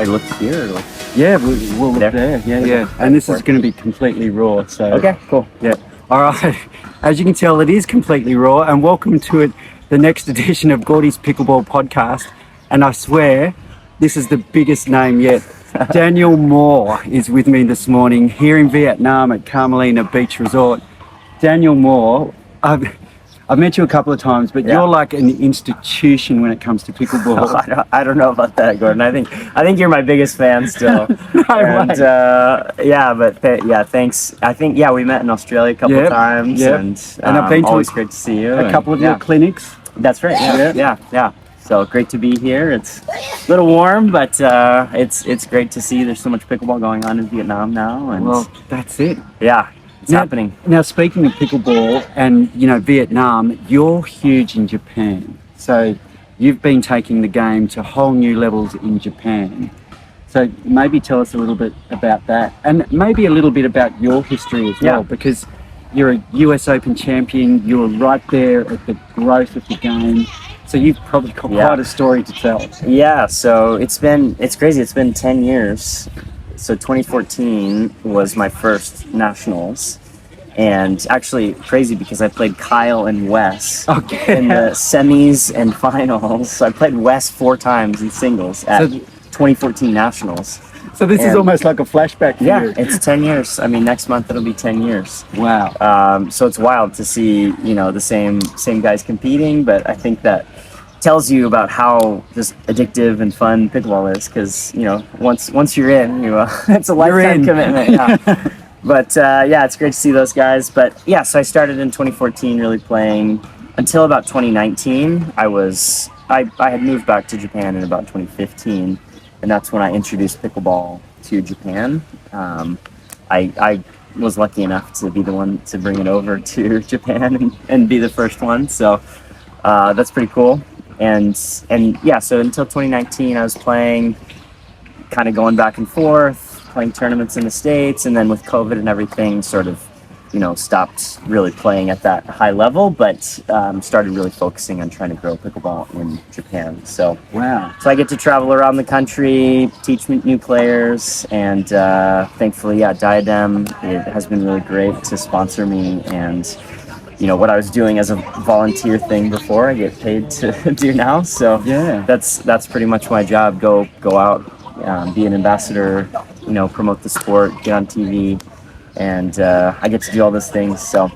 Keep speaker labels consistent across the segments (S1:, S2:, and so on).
S1: I look here. Or
S2: Yeah, we'll look there. Yeah. And this is going to be completely raw. So
S1: okay, cool.
S2: Yeah. All right. As you can tell, it is completely raw. And welcome to the next edition of Gordy's Pickleball podcast. And I swear, this is the biggest name yet. Daniel Moore is with me this morning here in Vietnam at Carmelina Beach Resort. Daniel Moore, I've met you a couple of times, but you're like an institution when it comes to pickleball.
S1: I don't know about that, Gordon. I think you're my biggest fan still. Thanks. I think we met in Australia a couple of times, and
S2: I've been
S1: always great to see you.
S2: A couple of your clinics.
S1: That's right. Yeah. So great to be here. It's a little warm, but it's great to see. There's so much pickleball going on in Vietnam now, and
S2: well, that's it.
S1: Yeah. It's happening.
S2: Now, speaking of pickleball and, Vietnam, you're huge in Japan. So you've been taking the game to whole new levels in Japan. So maybe tell us a little bit about that, and maybe a little bit about your history as well, because you're a US Open champion. You were right there at the growth of the game. So you've probably got quite a story to tell.
S1: Yeah, so it's crazy. It's been 10 years. So 2014 was my first nationals, and actually crazy because I played Kyle and Wes in the semis and finals. So I played Wes 4 times in singles at 2014 nationals.
S2: So this is almost like a flashback for you.
S1: It's 10 years. I mean, next month it'll be 10 years.
S2: Wow.
S1: So it's wild to see, the same guys competing, but I think that tells you about how just addictive and fun pickleball is, because once you're in, it's a lifetime commitment. Yeah. But it's great to see those guys. But so I started in 2014 really playing until about 2019. I had moved back to Japan in about 2015, and that's when I introduced pickleball to Japan. I was lucky enough to be the one to bring it over to Japan and be the first one. So that's pretty cool. And so until 2019, I was playing, kind of going back and forth, playing tournaments in the States, and then with COVID and everything, sort of, stopped really playing at that high level, but started really focusing on trying to grow pickleball in Japan. So So I get to travel around the country, teach new players, and thankfully, Diadem, it has been really great to sponsor me, and what I was doing as a volunteer thing before, I get paid to do now. So that's pretty much my job. Go out, be an ambassador, promote the sport, get on TV, and I get to do all those things. So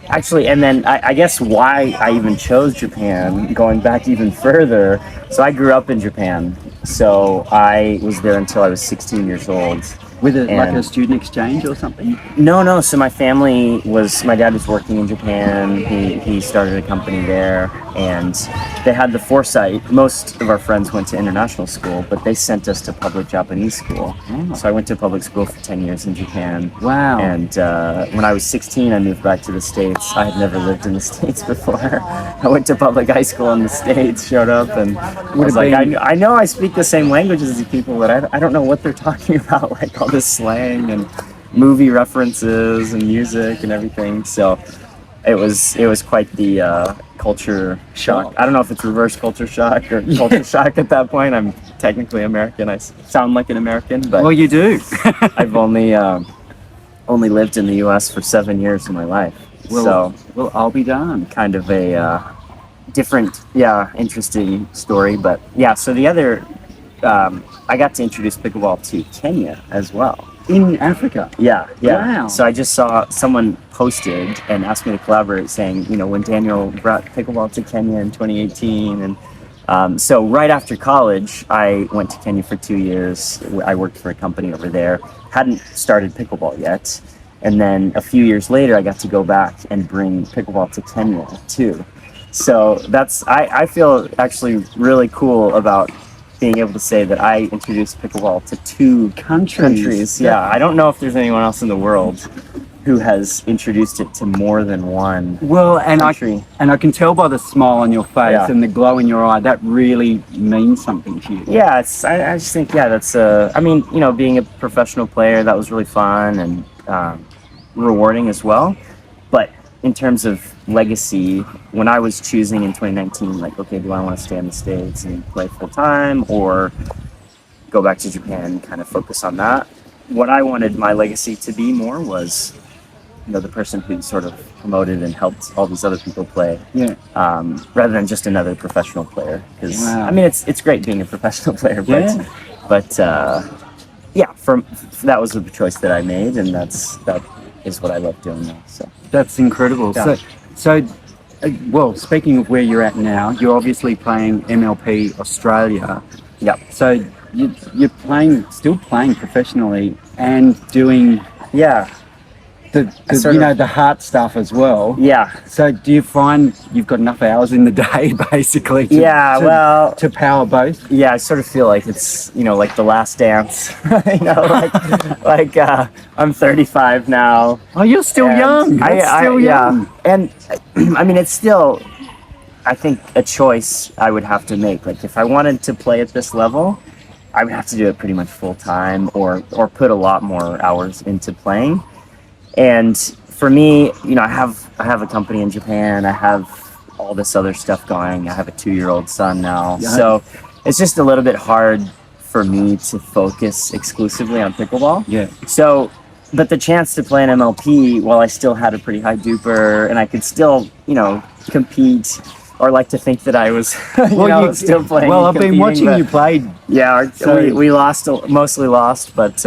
S1: actually, and then I guess why I even chose Japan, going back even further. So I grew up in Japan. So I was there until I was 16 years old.
S2: With like a student exchange or something?
S1: No. So my dad was working in Japan. He started a company there, and they had the foresight. Most of our friends went to international school, but they sent us to public Japanese school. Oh. So I went to public school for 10 years in Japan.
S2: Wow.
S1: And when I was 16, I moved back to the States. I had never lived in the States before. I went to public high school in the States, showed up, and I was like, I know I speak the same languages as these people, but I don't know what they're talking about, like all this slang and movie references and music and everything. So it was quite the culture shock. I don't know if it's reverse culture shock or culture shock at that point. I'm technically American. I sound like an American, but
S2: well, you do.
S1: I've only lived in the U.S. for 7 years of my life.
S2: Well, I'll be darned.
S1: Kind of a different, interesting story. But so the other, I got to introduce pickleball to Kenya as well.
S2: In Africa?
S1: Yeah.
S2: Wow.
S1: So I just saw someone posted and asked me to collaborate, saying, when Daniel brought pickleball to Kenya in 2018. And so right after college, I went to Kenya for 2 years. I worked for a company over there. Hadn't started pickleball yet. And then a few years later, I got to go back and bring pickleball to Kenya too. So I feel actually really cool about being able to say that I introduced pickleball to 2 countries. Yeah, I don't know if there's anyone else in the world who has introduced it to more than one country.
S2: I can tell by the smile on your face and the glow in your eye, that really means something to you.
S1: Yeah, I just think, that's being a professional player, that was really fun and rewarding as well. But in terms of legacy, when I was choosing in 2019, like, okay, do I want to stay in the States and play full time, or go back to Japan and kind of focus on that. What I wanted my legacy to be more was, the person who sort of promoted and helped all these other people play, rather than just another professional player. Because I mean, it's great being a professional player, but that was the choice that I made, and that is what I love doing now. So
S2: that's incredible.
S1: Yeah.
S2: Well, speaking of where you're at now, you're obviously playing MLP Australia.
S1: Yeah.
S2: So you're still playing professionally and doing the heart stuff as well.
S1: Yeah.
S2: So do you find you've got enough hours in the day basically to power both?
S1: Yeah, I sort of feel like it's, like the last dance. I'm 35 now.
S2: Oh, you're still young. Still young.
S1: Yeah. And I mean, it's still, I think, a choice I would have to make. Like, if I wanted to play at this level, I would have to do it pretty much full time or put a lot more hours into playing. And for me, I have a company in Japan. I have all this other stuff going. I have a 2-year-old son now. Yeah. So it's just a little bit hard for me to focus exclusively on pickleball.
S2: Yeah.
S1: So, but the chance to play an MLP while I still had a pretty high duper and I could still, compete, or like to think that I was still playing.
S2: Well, I've been watching you play.
S1: Yeah, we mostly lost, but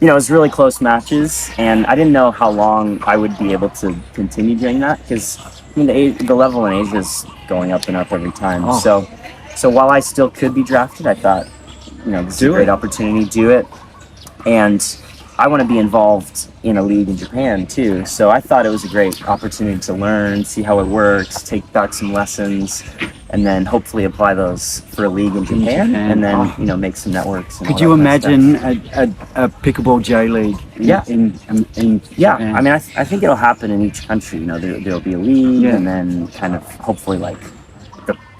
S1: it was really close matches, and I didn't know how long I would be able to continue doing that, because the level in Asia is going up and up every time. Oh. So while I still could be drafted, I thought, this is a great opportunity, do it. And I want to be involved in a league in Japan too. So I thought it was a great opportunity to learn, see how it works, take back some lessons, and then hopefully apply those for a league in Japan, and then make some networks. And
S2: could you imagine a pickleball J League? In Japan?
S1: I mean, I think it'll happen in each country. There'll be a league, and then kind of hopefully like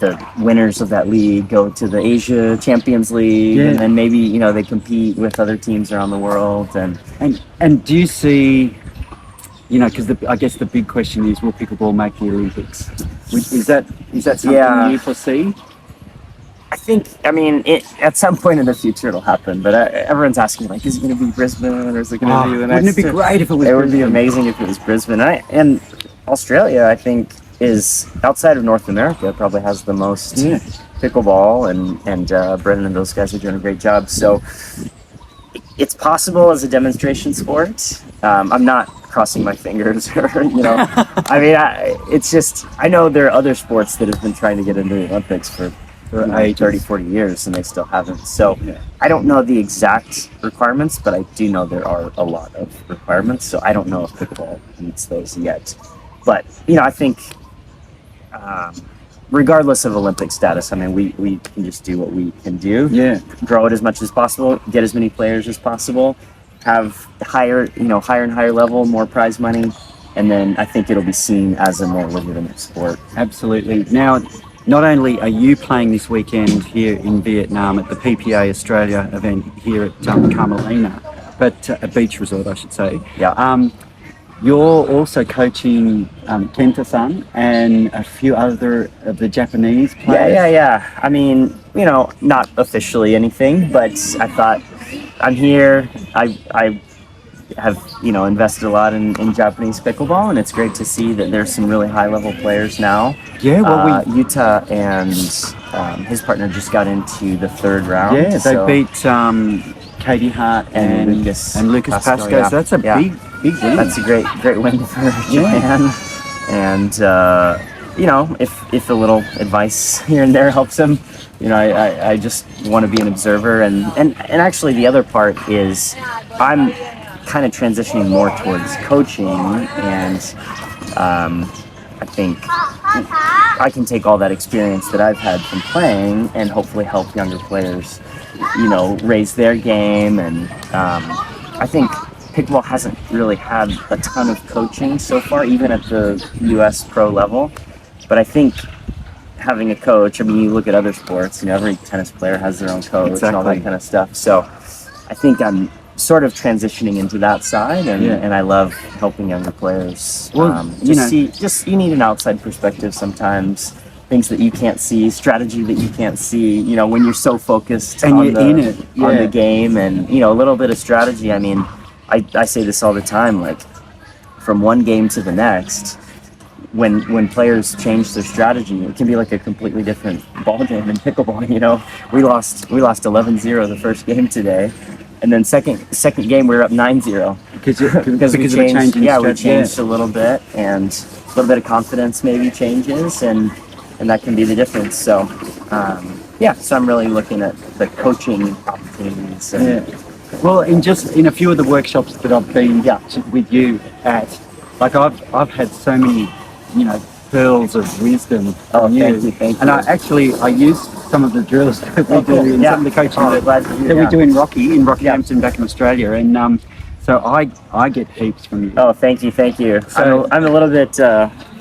S1: the winners of that league go to the Asia Champions League, and then maybe they compete with other teams around the world.
S2: And do you see, because I guess the big question is, will pickleball make the Olympics? Is that something you foresee?
S1: I think, at some point in the future it'll happen, but everyone's asking, like, is it going to be Brisbane, or is it going to be the next?
S2: Wouldn't it be great if it was
S1: It would be amazing if it was Brisbane. And Australia, I think, is, outside of North America, probably has the most pickleball, and Brendan and those guys are doing a great job. So it's possible as a demonstration sport. I'm not crossing my fingers, or it's just, I know there are other sports that have been trying to get into the Olympics for 30, 40 years, and they still haven't. So I don't know the exact requirements, but I do know there are a lot of requirements. So I don't know if pickleball meets those yet. But, I think regardless of Olympic status, we can just do what we can do.
S2: Yeah.
S1: Grow it as much as possible, get as many players as possible, have higher and higher level, more prize money, and then I think it'll be seen as a more legitimate sport.
S2: Absolutely. Now, not only are you playing this weekend here in Vietnam at the PPA Australia event here at Carmelina, but a beach resort, I should say.
S1: Yeah.
S2: You're also coaching Kenta-san and a few other of the Japanese players.
S1: Yeah. Not officially anything, but I thought, I'm here. I have, invested a lot in Japanese pickleball, and it's great to see that there's some really high-level players now.
S2: Yeah,
S1: Yuta and his partner just got into the third round.
S2: Yeah, they beat Katie Hart and Lucas Pascoe.
S1: Yeah.
S2: So that's a big win.
S1: That's a great win for Japan. And if a little advice here and there helps them, I just want to be an observer. And actually the other part is I'm kind of transitioning more towards coaching, and I think I can take all that experience that I've had from playing and hopefully help younger players, raise their game. And I think pickleball hasn't really had a ton of coaching so far, even at the US pro level. But I think having a coach, you look at other sports, every tennis player has their own coach and all that kind of stuff. So I think I'm sort of transitioning into that side, and I love helping younger players. You need an outside perspective sometimes, things that you can't see, strategy that you can't see, you know, when you're so focused
S2: And
S1: on
S2: you're in it,
S1: on
S2: yeah.
S1: the game, and, you know, a little bit of strategy. I mean, I say this all the time, like, from one game to the next, when players change their strategy, it can be like a completely different ball game in pickleball. You know, we lost 11-0 the first game today, and then second game we were up 9-0
S2: because
S1: we
S2: of a change
S1: changed.
S2: in
S1: Yeah, we
S2: strategy.
S1: changed a little bit, and a little bit of confidence maybe changes, and that can be the difference. So so I'm really looking at the coaching opportunities. And,
S2: Yeah. Well, in a few of the workshops that I've been with you at, like I've had so many, you know, pearls of wisdom from you.
S1: Thank you.
S2: And I use some of the drills that we do in some of the coaching that we do in Rockhampton back in Australia, and so I get heaps from you.
S1: Oh, thank you.
S2: So-
S1: I'm a little bit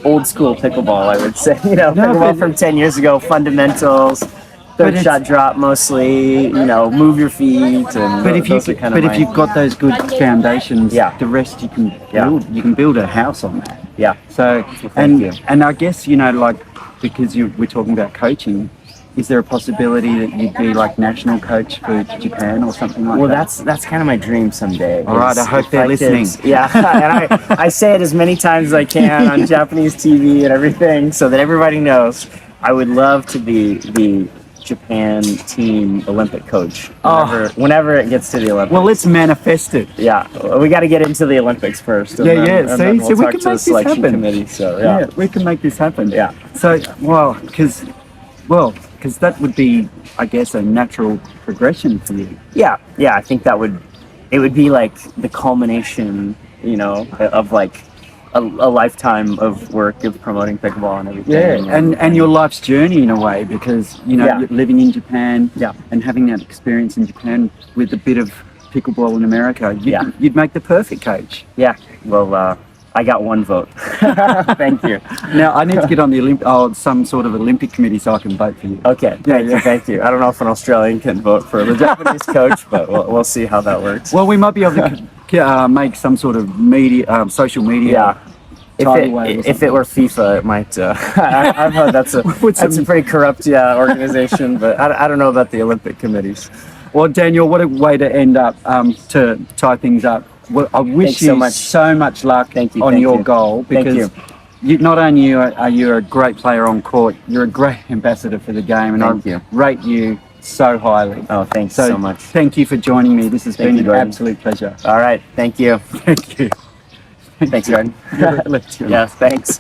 S1: old school pickleball, I would say. You know,
S2: No,
S1: pickleball
S2: but-
S1: from 10 years ago, fundamentals, third
S2: it's-
S1: shot drop mostly. You know, move your feet, and
S2: But if you've got those good foundations,
S1: Yeah.
S2: the rest you can
S1: Yeah.
S2: build. You can build a house on that.
S1: yeah.
S2: So
S1: thank you.
S2: and I guess, you know, like, because we're talking about coaching, is there a possibility that you'd be like national coach for Japan or something like
S1: Well,
S2: that?
S1: that's kind of my dream someday.
S2: All right, I hope
S1: if
S2: they're
S1: could-
S2: listening.
S1: Yeah, and I say it as many times as I can on Japanese TV and everything, so that everybody knows. I would love to be the Japan team Olympic coach whenever it gets to the Olympics.
S2: Well, let's manifest it.
S1: Yeah, we got to get into the Olympics first. And
S2: Yeah,
S1: then,
S2: yeah.
S1: and
S2: See,
S1: then
S2: so
S1: we'll
S2: we
S1: talk
S2: can
S1: to
S2: make
S1: the
S2: this
S1: selection
S2: happen.
S1: committee. So
S2: Yeah, we can make this happen.
S1: Yeah.
S2: So, because that would be, I guess, a natural progression for you.
S1: yeah. I think it would be like the culmination, you know, of like a lifetime of work of promoting pickleball and everything.
S2: Yeah, and your life's journey in a way, because, you know,
S1: Yeah.
S2: you're living in Japan
S1: Yeah.
S2: and having that experience in Japan with a bit of pickleball in America,
S1: Yeah.
S2: you'd make the perfect coach.
S1: Yeah. Well, I got one vote. Thank you.
S2: Now, I need to get on the some sort of Olympic committee so I can vote for you.
S1: Okay. Thank you. I don't know if an Australian can vote for the Japanese coach, but we'll see how that works.
S2: Well, we might be able to make some sort of social media.
S1: Yeah.
S2: tidal wave or
S1: If it were FIFA, it might. I've heard that's a pretty corrupt organization, but I don't know about the Olympic committees.
S2: Well, Daniel, what a way to end up to tie things up. Well, I wish
S1: Thanks
S2: you
S1: so much.
S2: so much luck
S1: Thank you,
S2: on
S1: thank
S2: your
S1: you.
S2: goal,
S1: Thank
S2: because not only are you a great player on court, you're a great ambassador for the game, and
S1: Thank
S2: I
S1: you.
S2: rate you so highly.
S1: Oh, thanks so much.
S2: Thank you for joining me. This has
S1: Thank
S2: been
S1: you,
S2: an
S1: Gordy.
S2: absolute pleasure.
S1: All right. Thank you.
S2: Thank you.
S1: Thanks, Jordan.
S2: Lift you up.
S1: Yeah. Thanks.